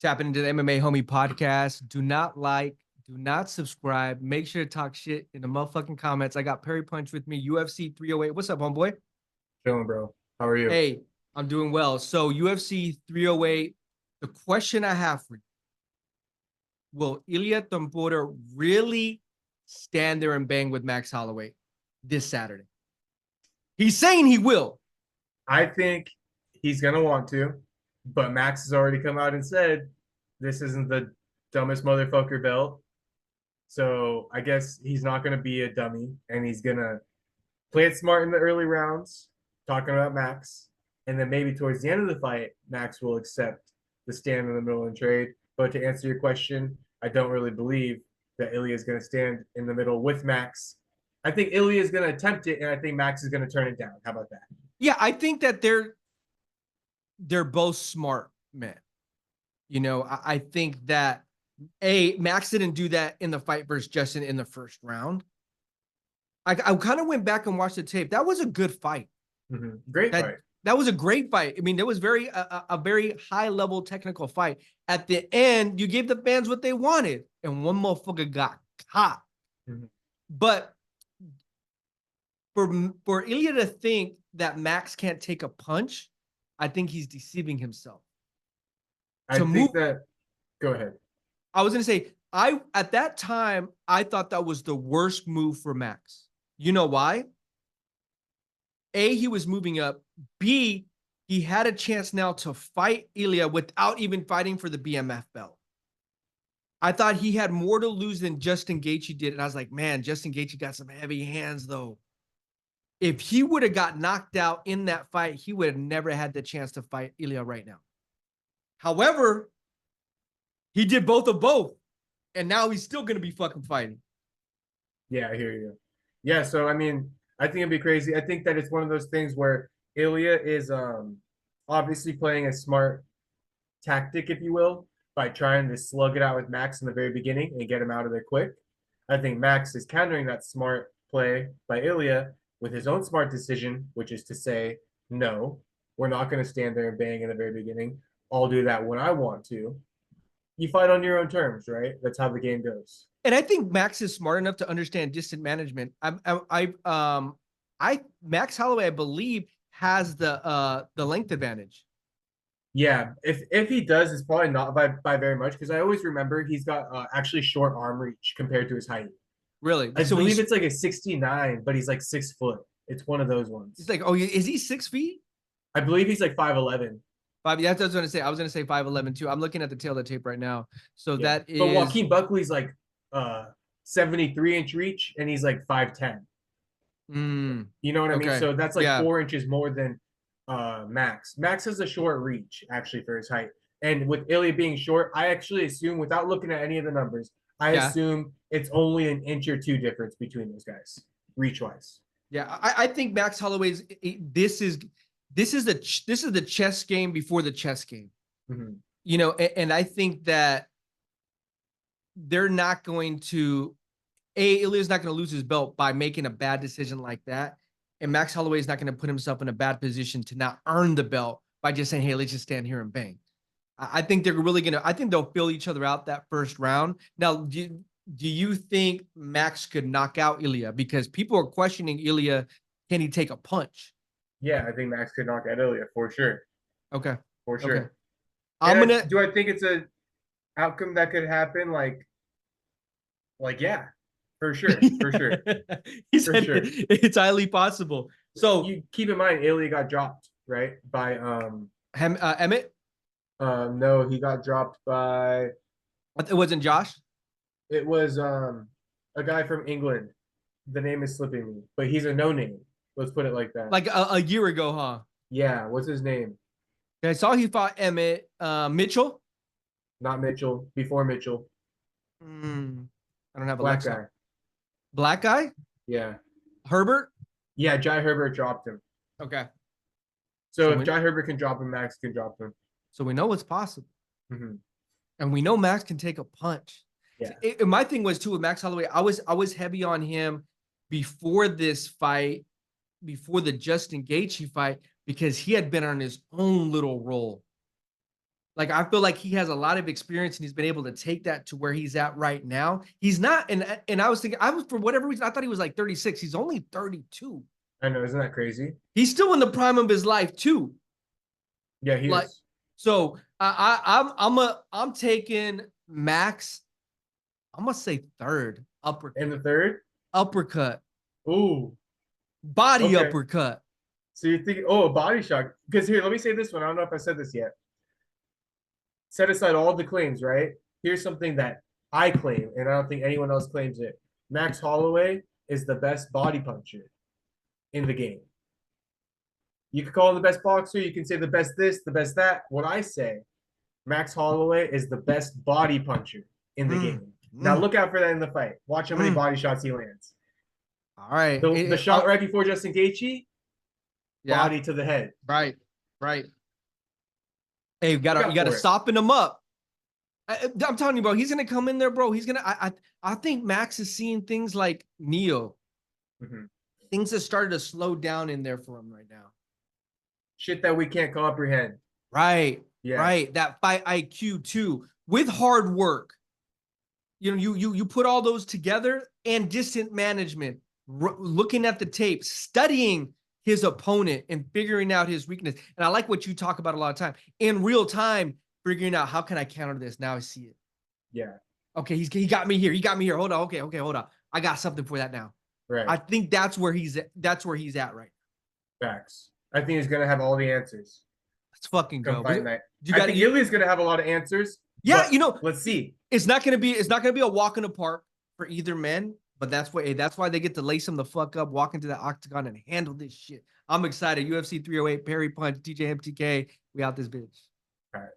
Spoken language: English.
Tapping into the MMA Homie podcast. Do not subscribe. Make sure to talk shit in the motherfucking comments. I got Perry Punch with me, UFC 308. What's up, homeboy? Chilling, bro. How are you? Hey, I'm doing well. So, UFC 308, the question I have for you, will Ilia Topuria really stand there and bang with Max Holloway this Saturday? He's saying he will. I think he's gonna want to, but Max has already come out and said this isn't the dumbest motherfucker belt. So I guess he's not gonna be a dummy and he's gonna play it smart in the early rounds, talking about Max. And then maybe towards the end of the fight, Max will accept the stand in the middle and trade. But to answer your question, I don't really believe that Ilya is going to stand in the middle with Max. I think Ilya is going to attempt it, and I think Max is going to turn it down. How about that? Yeah, I think that they're both smart men. You know, I think that Max didn't do that in the fight versus Justin in the first round. I kind of went back and watched the tape. That was a good fight. Mm-hmm. Great fight. That was a great fight. I mean, there was a very high level technical fight. At the end, you gave the fans what they wanted, and one motherfucker got caught. Mm-hmm. But for Ilia to think that Max can't take a punch, I think he's deceiving himself. Go ahead. I was going to say, at that time, I thought that was the worst move for Max. You know why? A, he was moving up. B, he had a chance now to fight Ilia without even fighting for the BMF belt. I thought he had more to lose than Justin Gaethje did. And I was like, man, Justin Gaethje got some heavy hands, though. If he would have got knocked out in that fight, he would have never had the chance to fight Ilia right now. However, he did both of both. And now he's still going to be fucking fighting. Yeah, I hear you. Yeah, so, I mean, I think it'd be crazy. I think that it's one of those things where Ilia is obviously playing a smart tactic, if you will, by trying to slug it out with Max in the very beginning and get him out of there quick. I think Max is countering that smart play by Ilia with his own smart decision, which is to say, no, we're not going to stand there and bang in the very beginning. I'll do that when I want to. You fight on your own terms, right? That's how the game goes. And I think Max is smart enough to understand distance management. Max Holloway, I believe, has the length advantage. Yeah, if he does, it's probably not by very much because I always remember he's got actually short arm reach compared to his height. Really? I believe it's like a 69, but he's like 6 foot. It's one of those ones. It's like, oh, is he 6 feet? I believe he's like 5'11". Yeah, that's what I was going to say. I was going to say 5'11" too. I'm looking at the tail of the tape right now. So yeah. That is. But Joaquin Buckley's like 73-inch reach, and he's like 5'10". You know what I mean? So that's like 4 inches more than Max. Max has a short reach actually for his height, and with Ilia being short, I actually assume, without looking at any of the numbers, I assume it's only an inch or two difference between those guys, reach wise. Yeah, I think Max Holloway's. This is the chess game before the chess game. Mm-hmm. You know, and I think that they're not going to. Ilia's not going to lose his belt by making a bad decision like that. And Max Holloway is not going to put himself in a bad position to not earn the belt by just saying, hey, let's just stand here and bang. I think they're really going to – I think they'll fill each other out that first round. Now, do you think Max could knock out Ilia? Because people are questioning Ilia, can he take a punch? Yeah, I think Max could knock out Ilia for sure. Okay. For sure. Okay. Do I think it's a outcome that could happen? Like, yeah. For sure. He said it's highly possible. So you keep in mind, Ilia got dropped, right? By Emmett? No, he got dropped by. It wasn't Josh. It was a guy from England. The name is slipping me, but he's a no name. Let's put it like that. Like a year ago, huh? Yeah. What's his name? I saw he fought Emmett. Mitchell. Not Mitchell. Before Mitchell. I don't have a black guy. Black guy? Yeah. Herbert? Yeah, Jai Herbert dropped him. Okay. So if Jai Herbert can drop him, Max can drop him. So we know what's possible. Mm-hmm. And we know Max can take a punch. Yeah. My thing was, too, with Max Holloway, I was heavy on him before this fight, before the Justin Gaethje fight, because he had been on his own little roll. Like, I feel like he has a lot of experience and he's been able to take that to where he's at right now. He's not, and I was thinking, for whatever reason, I thought he was like 36. He's only 32. I know, isn't that crazy? He's still in the prime of his life too. Yeah, he Like, is. so I'm taking Max. I'm gonna say third In uppercut, the third? uppercut, Ooh, body okay. uppercut. So you think, oh, a body shot? Because here, let me say this one. I don't know if I said this yet. Set aside all the claims, right? Here's something that I claim, and I don't think anyone else claims it. Max Holloway is the best body puncher in the game. You can call him the best boxer. You can say the best this, the best that. What I say, Max Holloway is the best body puncher in the game. Now look out for that in the fight. Watch how many body shots he lands. All right. The shot right before Justin Gaethje, Yeah. body to the head. Right. Right. Hey, you gotta for it. soften him up. I'm telling you, bro, he's gonna come in there, bro. He's gonna. I think Max is seeing things like Neo. Things have started to slow down in there for him right now. Shit that we can't comprehend. Right. Yeah. Right. That fight IQ too, with hard work. You know, you put all those together and distant management, looking at the tape, studying his opponent and figuring out his weakness. And I like what you talk about a lot of time in real time, figuring out how can I counter this. Now I see it. Yeah. Okay, he got me here. He got me here. Hold on. Okay, hold on. I got something for that now. Right. I think that's where he's at. That's where he's at right now. Facts. I think he's gonna have all the answers. Let's fucking go. Fight night. I think Ilia's gonna have a lot of answers. Yeah, you know, let's see. It's not gonna be a walk in the park for either men, but that's why they get to lace them the fuck up, walk into the octagon and handle this shit. I'm excited. UFC 308, Perry Punch, DJ MTK. We out this bitch. All right.